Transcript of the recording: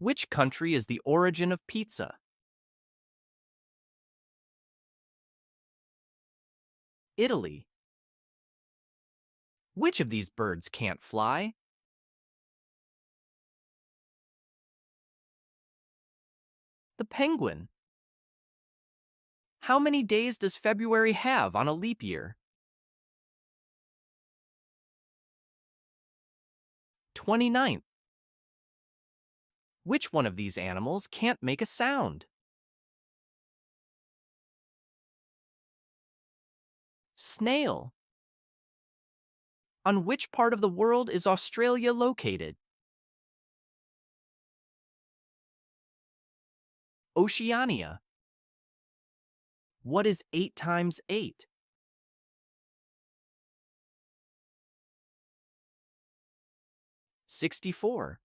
Which country is the origin of pizza? Italy. Which of these birds can't fly? The penguin. How many days does February have on a leap year? 29th. Which one of these animals can't make a sound? Snail. On which part of the world is Australia located? Oceania. What is 8 times 8? 64.